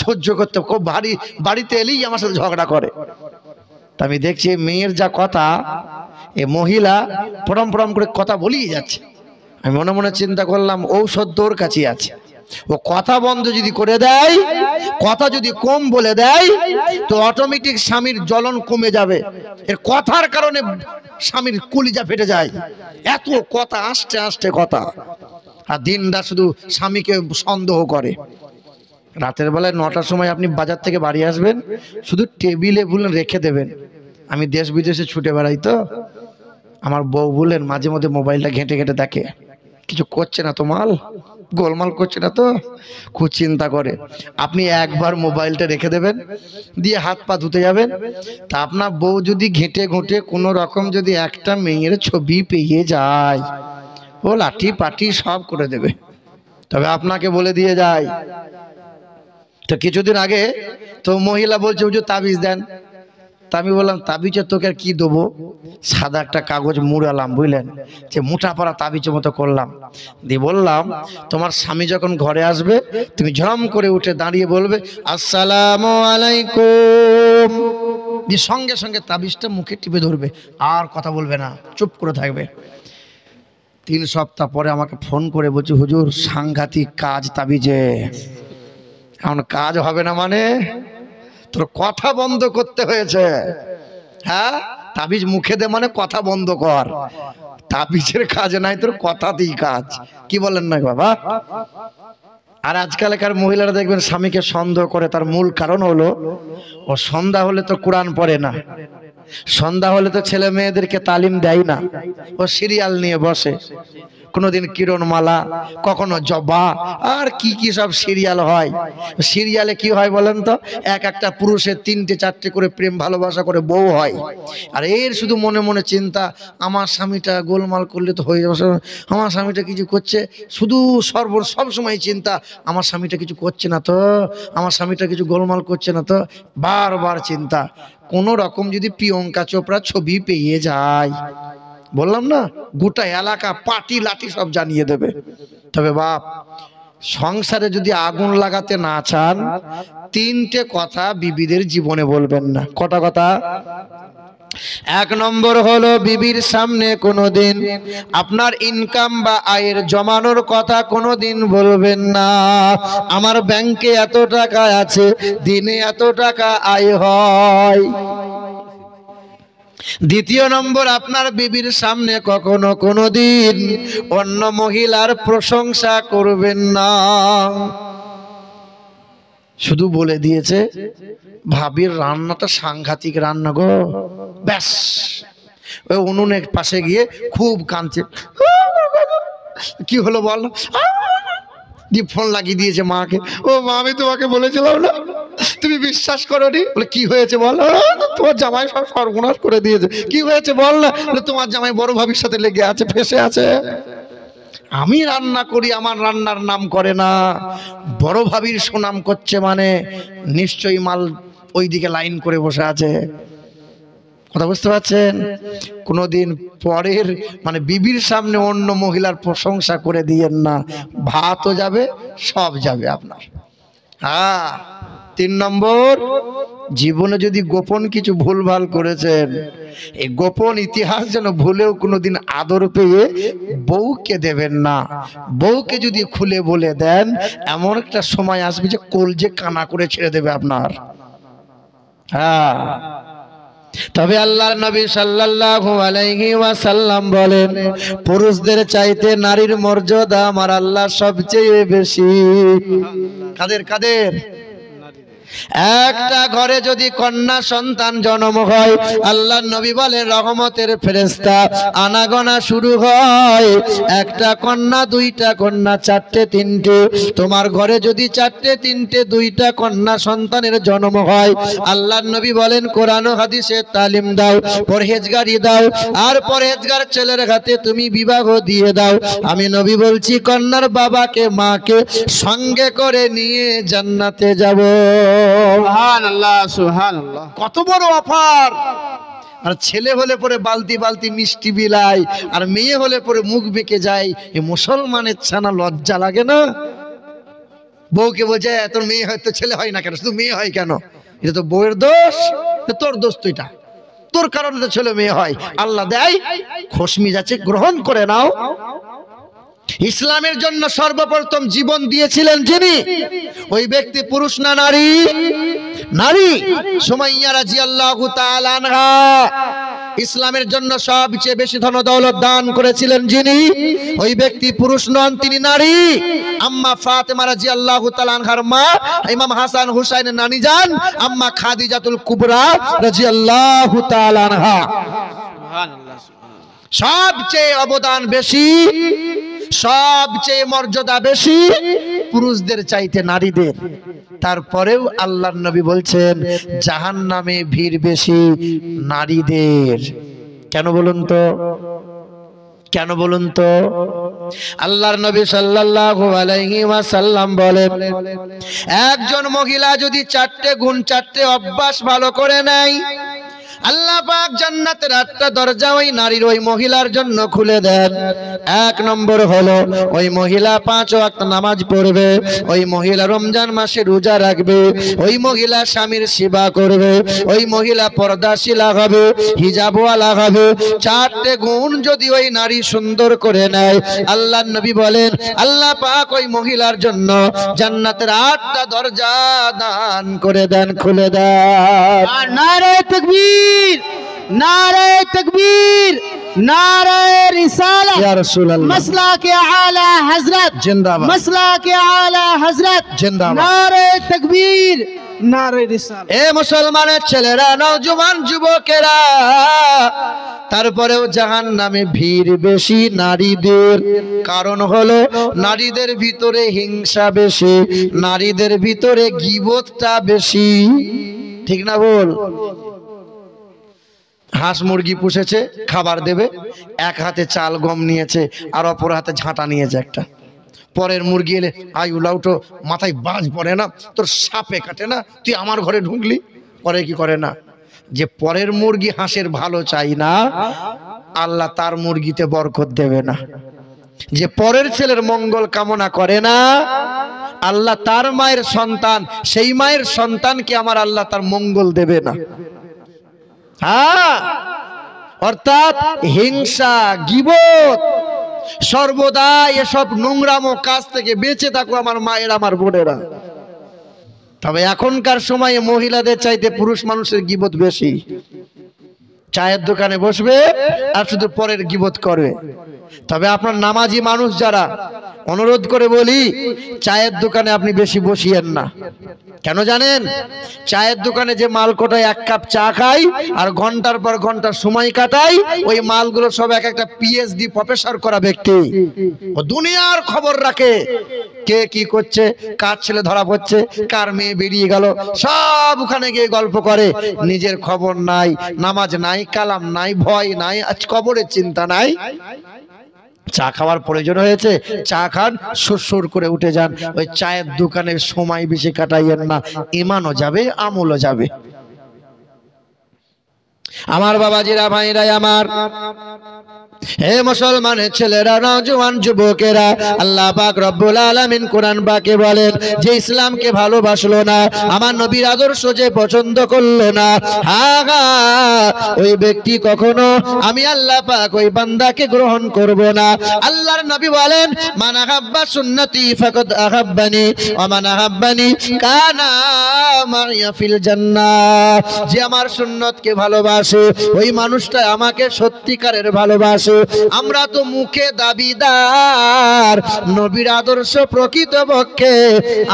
সহ্য করতে খুব ভারী, বাড়িতে এলেই আমার সাথে ঝগড়া করে। তা আমি দেখছি মেয়ের যা কথা, এ মহিলা পরম পরম করে কথা বলেই যাচ্ছে। আমি মনে মনে চিন্তা করলাম ঔষধ তোর কাছে আছে, ও কথা বন্ধ যদি করে দেয়, কথা যদি কম বলে দেয়, তো অটোমেটিক স্বামীর জ্বলন কমে যাবে। এর কথার কারণে স্বামীর কলিজা ফেটে যায়, এত কথা, আস্তে আস্তে কথা, আর দিনটা শুধু স্বামীকে সন্দেহ করে। রাতের বেলায় 9টার সময় আপনি বাজার থেকে বাড়ি আসবেন, শুধু টেবিলে বললেন রেখে দেবেন। আমি দেশ বিদেশে ছুটে বেড়াই, তো আমার বউ বললেন মাঝে মধ্যে মোবাইলটা ঘেঁটে ঘেঁটে দেখে, কিছু করছে না তো, মাল গোলমাল করছে না তো, খুব চিন্তা করে। আপনি একবার মোবাইলটা রেখে দেবেন, দিয়ে হাত পা ধুতে যাবেন, তা আপনার বউ যদি ঘেঁটে ঘুঁটে কোনো রকম যদি একটা মেয়ের ছবি পেয়ে যায়, ও লাঠি পাটি সব করে দেবে। তবে আপনাকে বলে দিয়ে যায়, তো কিছুদিন আগে তো মহিলা বলছে হুজুর তাবিজ দেন। তা আমি বললাম তাবিজে তোকে আর কি দেবো, সাদা একটা কাগজ মুড়ালাম, বুঝলেন, যে মুঠা পড়া তাবিজের মতো করলাম, দিয়ে বললাম তোমার স্বামী যখন ঘরে আসবে তুমি ঝরম করে উঠে দাঁড়িয়ে বলবে আসসালামু আলাইকুম, দিয়ে সঙ্গে সঙ্গে তাবিজটা মুখে টিপে ধরবে, আর কথা বলবে না, চুপ করে থাকবে। 3 সপ্তাহ পরে আমাকে ফোন করে বলছে হুজুর সাংঘাতিক কাজ তাবিজে। এখন কাজ হবে না মানে তোর কথা বন্ধ করতে হয়েছে। হ্যাঁ, তাবিজ মুখে দে মানে কথা বন্ধ কর, তাবিজের কাজ নাই, তোর কথাতেই কাজ। কি বলেন না বাবা? আর আজকালকার মহিলারা দেখবেন স্বামীকে সন্দেহ করে, তার মূল কারণ হলো ও সন্ধ্যা হলে তো কোরআন পড়ে না, সন্ধ্যা হলে তো ছেলে মেয়েদেরকে তালিম দেয় না, ও সিরিয়াল নিয়ে বসে, কোনোদিন কিরণমালা, কখনো জবা, আর কি কি সব সিরিয়াল হয়। সিরিয়ালে কি হয় বলেন তো, এক একটা পুরুষের 3টে 4টে করে প্রেম ভালোবাসা করে বউ হয়, আর এর শুধু মনে মনে চিন্তা আমার স্বামীটা গোলমাল করলে তো হয়ে যাবে, আমার স্বামীটা কিছু করছে, শুধু সব সময় চিন্তা আমার স্বামীটা কিছু করছে না তো, আমার স্বামীটা কিছু গোলমাল করছে না তো, বারবার চিন্তা। কোন রকম যদি প্রিয়ঙ্কা চোপড়া ছবি পেয়ে যায়, বললাম না গোটা এলাকা পাটি লাঠি সব জানিয়ে দেবে। তবে বাপ, সংসারে যদি আগুন লাগাতে না চান, 3টে কথা বিবিদের জীবনে বলবেন না। কটা কথা? 1 নম্বর হলো বিবির সামনে কোনোদিন আপনার ইনকাম বা আয়ের জমানোর কথা কোনোদিন বলবেন না। আমার ব্যাংকে এত টাকা আছে, দিনে এত টাকা আয় হয়। 2 নম্বর, আপনার বিবির সামনে কখনো কোনোদিন অন্য মহিলার প্রশংসা করবেন না। শুধু বলে দিয়েছে ভাবির রান্নাটা সাংঘাতিক রান্না গো, ব্যাস ওই উনুনের পাশে গিয়ে খুব কাঁদছে, কি হলো বল, দিয়ে ফোন লাগিয়ে দিয়েছে মাকে, ও মা আমি তোমাকে বলেছিলাম না, তুমি বিশ্বাস করোনি। বলে কি হয়েছে বল, তোমার জামাই সব সর্বনাশ করে দিয়েছে। কি হয়েছে বল না। বলে তোমার জামাই বড় ভাবির সাথে লেগে আছে, ফেসে আছে। আমি রান্না করি, আমার রান্নার নাম করে না, বড় ভাবির সুনাম করছে, মানে নিশ্চয়ই মাল ওইদিকে লাইন করে বসে আছে। কথা বুঝতে পারছেন? কোনদিন পরের মানে বিবির সামনে অন্য মহিলার প্রশংসা করে দিয়েন না, ভাতও যাবে সব যাবে আপনার। হ্যাঁ। 3 নম্বর, জীবনে যদি গোপন কিছু ভুলভাল করেছেন, এই গোপন ইতিহাস যেন ভুলেও কোনোদিন আদর পেয়ে বউকে দেবেন না। বউকে যদি খুলে বলে দেন, এমন একটা সময় আসবে যে কলজে কানা করে ছেড়ে দেবে আপনার। হ্যাঁ। তবে আল্লাহর নবী সাল্লাল্লাহু আলাইহি ওয়াসাল্লাম বলেন, পুরুষদের চাইতে নারীর মর্যাদা আমার আল্লাহ সবচেয়ে বেশি। কাদের কাদের? একটা ঘরে যদি কন্যা সন্তান জন্ম হয়, আল্লাহর নবী বলেন রহমতের ফেরেশতা আনাগোনা শুরু হয়। একটা কন্যা, 2টা কন্যা, 4টে, 3টে, তোমার ঘরে যদি 4টে, 3টে, 2টা কন্যা সন্তানের জন্ম হয়, আল্লাহর নবী বলেন কোরআন ও হাদিসের তালিম দাও, পরহেজগারি দাও, আর পরহেজগার ছেলের হাতে তুমি বিবাহ দিয়ে দাও। আমি নবী বলছি কন্যার বাবাকে মাকে সঙ্গে করে নিয়ে জান্নাতে যাব। সুবহানাল্লাহ, সুবহানাল্লাহ। কত বড় অফার! আর ছেলে হলে পরে বালতি বালতি মিষ্টি বিলায়, আর মেয়ে হলে পরে মুখ বেঁকে যায়। এই মুসলমানের ছানা লজ্জা লাগে না? বউকে বলছে তোর মেয়ে হয় তো ছেলে হয় না কেন, শুধু মেয়ে হয় কেন? এটা তো বউয়ের দোষ, তোর দোষ তো এটা, তোর কারণে তো ছেলে মেয়ে হয়। আল্লাহ দেয়, খোশমি যাচ্ছে গ্রহণ করে নাও। ইসলামের জন্য সর্বপ্রথম জীবন দিয়েছিলেন যিনি, ওই ব্যক্তি পুরুষ না নারী? নারী। সুমাইয়া রাদিয়াল্লাহু তাআলা আনহা ইসলামের জন্য সবচেয়ে বেশি ধন দৌলত দান করেছিলেন যিনি, ওই ব্যক্তি পুরুষ নন, তিনি নারী। আম্মা ফাতেমা রাদিয়াল্লাহু তাআলা আনহার মা, ইমাম হাসান হুসাইনের নানি জান আম্মা খাদিজাতুল কুবরা রাদিয়াল্লাহু তাআলা আনহা। সুবহানাল্লাহ। সবচেয়ে অবদান বেশি, সবচেয়ে মর্যাদা বেশি পুরুষদের চাইতে নারীদের। তারপরেও আল্লাহর নবী বলছেন জাহান্নামে ভিড় বেশি নারীদের। কেন বলুন তো, কেন বলুন তো? আল্লাহর নবী সাল্লাল্লাহু আলাইহি ওয়াসাল্লাম বলেন, একজন মহিলা যদি 4টে গুণ, 4টে অভ্যাস ভালো করে নেয়, আল্লাহ পাক জান্নাতের 8টা দরজা ওই নারীর, ওই মহিলার জন্য খুলে দেন। 1 নম্বর হলো ওই মহিলা 5 ওয়াক্ত নামাজ পড়বে, ওই মহিলা রমজান মাসে রোজা রাখবে, ওই মহিলা স্বামীর সেবা করবে, ওই মহিলা পর্দাশীলা হবে, হিজাবওয়ালা হবে। 4টে গুণ যদি ওই নারী সুন্দর করে নেয়, আল্লাহর নবী বলেন আল্লাহ পাক ওই মহিলার জন্য জান্নাতের 8টা দরজা দান করে দেন, খুলে দেন। নারে তাকবীর, নারে তাকবীর, নারে রিসালা, ইয়া রাসূলুল্লাহ, মাসলাকে আলা হযরত জিন্দাবাদ, মাসলাকে আলা হযরত জিন্দাবাদ। নারে তাকবীর, নারে রিসালা। এ মুসলমানের ছেলেরা, নওজোয়ান যুবকেরা, তারপরেও জাহান্নামে ভিড় বেশি নারীদের। কারণ হলো নারীদের ভিতরে হিংসা বেশি, নারীদের ভিতরে গীবতটা বেশি। ঠিক না বল? হাঁস মুরগি পুষেছে, খাবার দেবে, এক হাতে চাল গম নিয়েছে আর অপর হাতে ঝাঁটা নিয়েছে একটা। পরের মুরগি এলে আই উলাউটো, মাথায় বাজ পড়ে না, তোর সাপে কাটে না, তুই আমার ঘরে ঢুকলি। পরে কি করে না, যে পরের মুরগি হাঁসের ভালো চাই না, আল্লাহ তার মুরগিতে বরকত দেবে না। যে পরের ছেলের মঙ্গল কামনা করে না, আল্লাহ তার মায়ের সন্তান, সেই মায়ের সন্তানকে আমার আল্লাহ তার মঙ্গল দেবে না। হ্যাঁ, অর্থাৎ হিংসা, গীবত, সর্বদা এসব নোংরামো কাজ থেকে বেঁচে থাকো আমার মায়ের, আমার বোনেরা। তবে এখনকার সময়ে মহিলাদের চাইতে পুরুষ মানুষের গীবত বেশি। চায়ের দোকানে বসবে আর শুধু পরের গীবত করবে। তবে আপনার নামাজি মানুষ যারা, অনুরোধ করে বলি, চায়ের দোকানে আপনি বেশি বসিয়েন না। কেন জানেন? চায়ের দোকানে যে মাল কোটায় 1 কাপ চা খাই আর ঘন্টার পর ঘন্টা সময় কাটাই, ওই মালগুলো সব এক একটা পিএইচডি প্রফেসর করা ব্যক্তি। ও দুনিয়ার খবর রাখে, কে কি করছে, কার ছেলে ধরা পড়ছে, কার মেয়ে বেরিয়ে গেল, সব ওখানে গিয়ে গল্প করে। নিজের খবর নাই, নামাজ নাই, কালাম নাই, ভয় নাই, আজ কবরের চিন্তা নাই। চা খাওয়ার প্রয়োজন হয়েছে, চা খান, সুরসুর করে উঠে যান। ওই চায়ের দোকানে সময় বেশি কাটাইয়েন না, ইমানও যাবে, আমলও যাবে। আমার বাবাজিরা, ভাইরা আমার, হে মুসলমানের ছেলেরা, নওজোয়ান যুবকেরা, আল্লাহ পাক রব্বুল আলামিন কোরআন পাকে বলেন যে ইসলামকে ভালোবাসলো না, আমার নবীর আদর্শ যে পছন্দ করলো না, ওই ব্যক্তি কখনো আমি আল্লাহ পাক ওই বান্দাকে গ্রহণ করব না। আল্লাহর নবী বলেন মান আহাব্বা সুন্নতি ফাকাদ আহাব্বানি ওয়া মান আহাব্বানি কানা মাইয়া ফিল জান্নাহ। যে আমার সুন্নতকে ভালোবাসে, ওই মানুষটা আমাকে সত্যিকারের ভালোবাসে। আমরা তো মুখে দাবিদার, নবীর আদর্শ প্রকৃতপক্ষে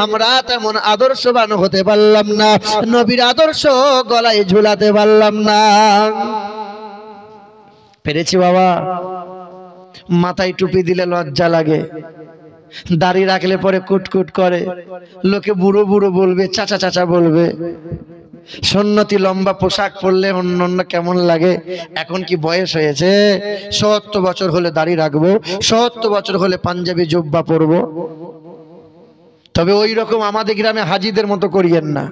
আমরা তেমন আদর্শবান হতে পারলাম না, নবীর আদর্শ গলায় ঝুলাতে পারলাম না। পেরেছি বাবা? মাথায় টুপি দিলে লজ্জা লাগে, দাড়ি রাখলে পরে কুটকুট করে, লোকে বুড়ো বুড়ো বলবে, চাচা চাচা বলবে। সুন্নতি লম্বা পোশাক পরলে অন্য কেমন লাগে। এখন কি বয়স হয়েছে? 70 বছর হলে দাড়ি রাখবো, 70 বছর হলে পাঞ্জাবি জুব্বা পরবো। তবে ওই রকম আমাদের গ্রামে হাজিদের মতো করিয়েন না।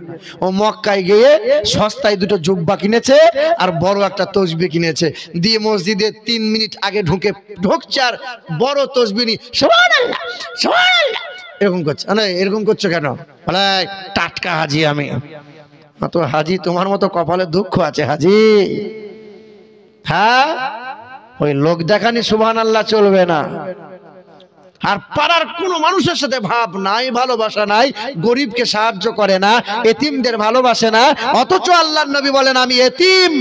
ও মক্কায় গিয়ে সস্তায় 2টো জুব্বা কিনেছে আর বড় একটা তসবি কিনেছে, দিয়ে মসজিদে 3 মিনিট আগে ঢুকছে আর বড় তসবি নি সুবহানাল্লাহ সুবহানাল্লাহ এরকম করছে, না এরকম করছো কেন? বলে টাটকা হাজি আমি। তো হাজি তোমার মতো কপালে দুঃখ আছে হাজি। হ্যাঁ, ওই লোক দেখানি সুবহানাল্লাহ চলবে না। আর পাড়ার কোনো মানুষের সাথে ভাব নাই, ভালোবাসা নাই, গরিবকে সাহায্য করে না, এতিমদের ভালোবাসে না। অথচ আল্লাহর নবী বলেন আমি এতিম,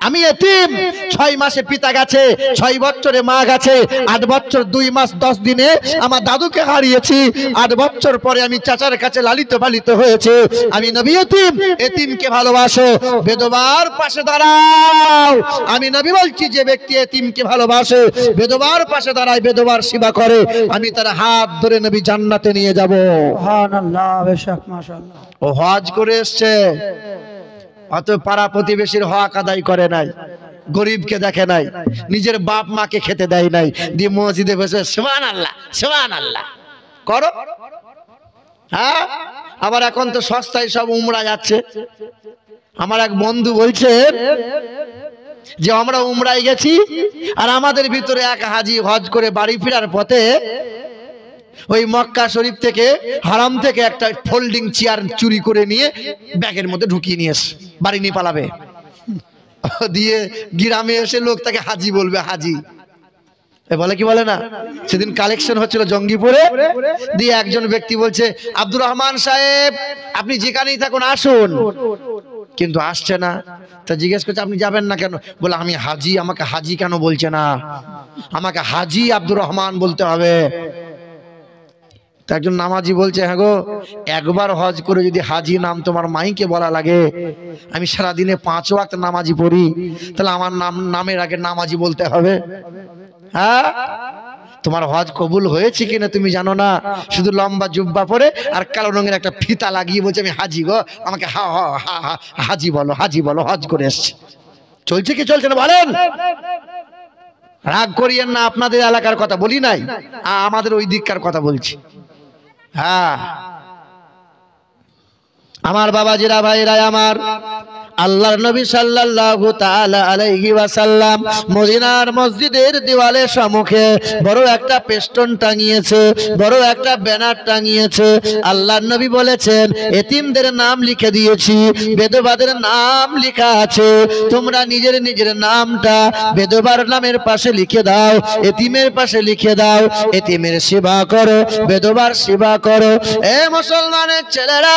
আমি এতিম। 6 মাসে পিতা গেছে, 6 বছরে মা গেছে, 8 বছর 2 মাস 10 দিনে আমার দাদুকে হারিয়েছি, 8 বছর পরে আমি চাচার কাছে লালিত পালিত হয়েছে। আমি নবী এতিম, এতিমকে ভালোবাসো, বেদবার পাশে দাঁড়াও। আমি নবী বলছি যে ব্যক্তি এতিমকে ভালোবাসে, বেদবার পাশে দাঁড়ায়, বেদবার সেবা করে, আমি তার হাত ধরে নবী জান্নাতে নিয়ে যাব। সুবহানাল্লাহ, বেশক মাশাআল্লাহ। ও হজ করে এসছে, অত পাড়া প্রতিবেশীর হক আদায় করে নাই, গরিবকে দেখে নাই, নিজের বাপ মাকে খেতে দেয় নাই, দিয়ে মসজিদে বসে সুবহানাল্লাহ সুবহানাল্লাহ করো। হ্যাঁ, আবার এখন তো সস্তায় সব উমরা যাচ্ছে। আমার এক বন্ধু বলছে যে আমরা উমরায় গেছি, আর আমাদের ভিতরে এক হাজি হজ করে বাড়ি ফেরার পথে ওই মক্কা শরীফ থেকে, হারাম থেকে একটা ফোল্ডিং চেয়ার চুরি করে নিয়ে ব্যাগের মধ্যে ঢুকিয়ে নিয়ে এসে বাড়ি নিয়ে পালাবে। দিয়ে গ্রামে এসে লোক তাকে হাজি বলবে, হাজি বলে কি বলে না। সেদিন কালেকশন হচ্ছিল জঙ্গিপুরে, দিয়ে একজন ব্যক্তি বলছে আব্দুর রহমান সাহেব আপনি যেখানেই থাকুন আসুন, কিন্তু আসছে না। তা জিজ্ঞেস করছে আপনি যাবেন না কেন? বলে আমি হাজি, আমাকে হাজি কেন বলছে না, আমাকে হাজি আব্দুর রহমান বলতে হবে। একজন নামাজি বলছে হ্যাঁ গো, একবার হজ করে যদি হাজি নাম তোমার মাইকে বলা লাগে, আমি সারাদিনে 5 ওয়াক্ত নামাজি পড়ি, তাহলে আমার নামের আগে নামাজি বলতে হবে? হ্যাঁ, তোমার হজ কবুল হয়েছে কিনা তুমি জানো না, শুধু লম্বা জুব্বা পরে আর কালো রঙের একটা ফিতা লাগিয়ে বলছে আমি হাজি গো, আমাকে হাজি বলো, হাজি বলো, হজ করে এসছে। চলছে কি চলছে না বলেন? রাগ করিয়েন না, আপনাদের এলাকার কথা বলি নাই, আমাদের ওই দিককার কথা বলছি। হ্যাঁ, আমার বাবাজিরা, ভাইরা আমার, আল্লাহর নবী সাল্লাল্লাহু তাআলা আলাইহি ওয়াসাল্লাম মদিনার মসজিদের দেওয়ালের সম্মুখে বড় একটা পেস্টন টাঙিয়েছে, বড় একটা ব্যানার টাঙিয়েছে। আল্লাহর নবী বলেছেন এতিমদের নাম লিখে দিয়েছি, বেদবাদের নাম লেখা আছে, তোমরা নিজের নিজের নামটা বেদবার নামের পাশে লিখে দাও, এতিমের পাশে লিখে দাও, এতিমের সেবা করো, বেদবার সেবা করো। এ মুসলমানের ছেলেরা,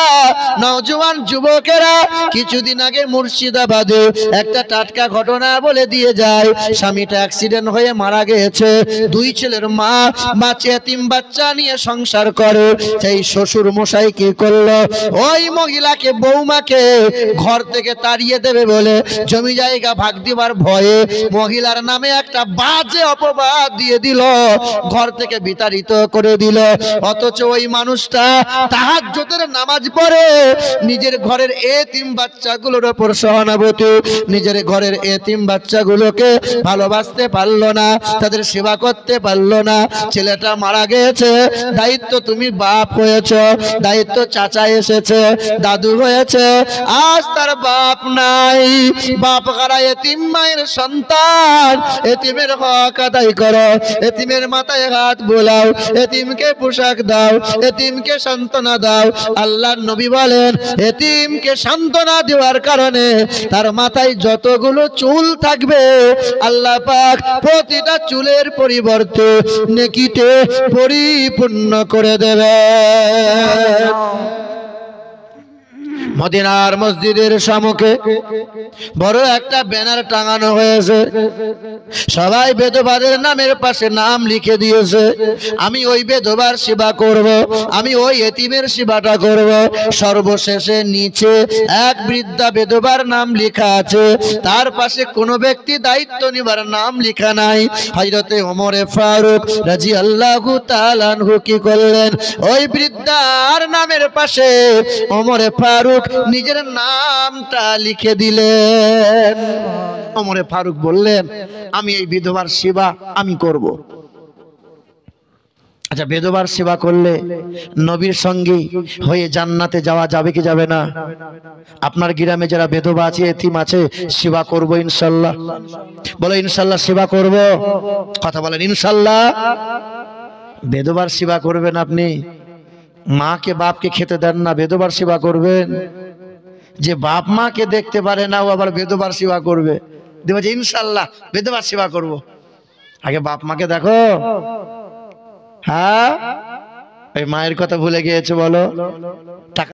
নওজোয়ান যুবকেরা, কিছুদিন আগে মুর্শিদাবাদে একটা টাটকা ঘটনা বলে দিয়ে যায়। স্বামীটা অ্যাক্সিডেন্ট হয়ে মারা গেছে, 2 ছেলের মা, এতিম বাচ্চা নিয়ে সংসার করে। সেই শ্বশুর মশাই কি করলো, ওই মহিলাকে, বৌমাকে ঘর থেকে তাড়িয়ে দেবে বলে জমি জায়গা ভাগ দিবার ভয়ে মহিলার নামে একটা বাজে অপবাদ দিয়ে দিল, ঘর থেকে বিতাড়িত করে দিল। অথচ ওই মানুষটা তাহাজ্জুদের নামাজ পড়ে, নিজের ঘরের এতিম বাচ্চাগুলোর উপর সহানুভূতি, নিজের ঘরের এতিম বাচ্চাগুলোকে ভালোবাসতে পারলো না, তাদের সেবা করতে পারলো না। ছেলেটা মারা গেছে, দায়িত্ব তুমি বাপ হয়েছ, দায়িত্ব চাচা এসেছে, দাদু হয়েছে, আজ তার বাপ নাই। বাপ হারা এতিম মায়ের সন্তান, এতিমের হক আদায় করো, এতিমের মাথায় হাত বোলাও, এতিমকে পোশাক দাও, এতিমকে সান্ত্বনা দাও। আল্লাহর নবী বলেন এতিমকে সান্ত্বনা দেওয়ার কারণে তার মাথায় যতগুলো চুল থাকবে আল্লাহ পাক প্রতিটা চুলের পরিবর্তে নেকিতে পরিপূর্ণ করে দেবে। মদিনার মসজিদের সম্মুখে বড় একটা ব্যানার টাঙানো হয়েছে, সবাই বেদবাদের নামের পাশে নাম লিখে দিয়েছে। আমি ওই বেদবার সেবা করব, আমি ওই এতিমের সেবাটা করব। সর্বশেষে নিচে এক বৃদ্ধা বেদবার নাম লেখা আছে, তার পাশে কোনো ব্যক্তি দায়িত্ব নেবার নাম লেখা নাই। হযরতে ওমরে ফারুক রাদিয়াল্লাহু তাআলা আনহু কি করলেন, ওই বৃদ্ধার নামের পাশে ওমরে ফারুক নিজের নামটা লিখে দিলেন। ওমরে ফারুক বললেন আমি এই বিধবার সেবা আমি করব। আচ্ছা, বিধবার সেবা করলে নবীর সঙ্গে হয়ে জান্নাতে যাওয়া যাবে কি যাবে না? আপনার গ্রামে যারা বিধবা আছে, এতিম আছে, সেবা করব ইনশাআল্লাহ। বলো ইনশাআল্লাহ সেবা করব। কথা বলেন ইনশাআল্লাহ। বিধবার সেবা করবেন আপনি, মাকে বাপকে খেতে দেন না, বেদবার সেবা করবেন। যে বাপ মাকে দেখতে পারে না ও আবার বেদবার সেবা করবে, দেবে যে ইনশাল্লাহ বেদবার সেবা করব। আগে বাপ মাকে দেখো। হ্যাঁ, এই মায়ের কথা ভুলে গিয়েছে বলো?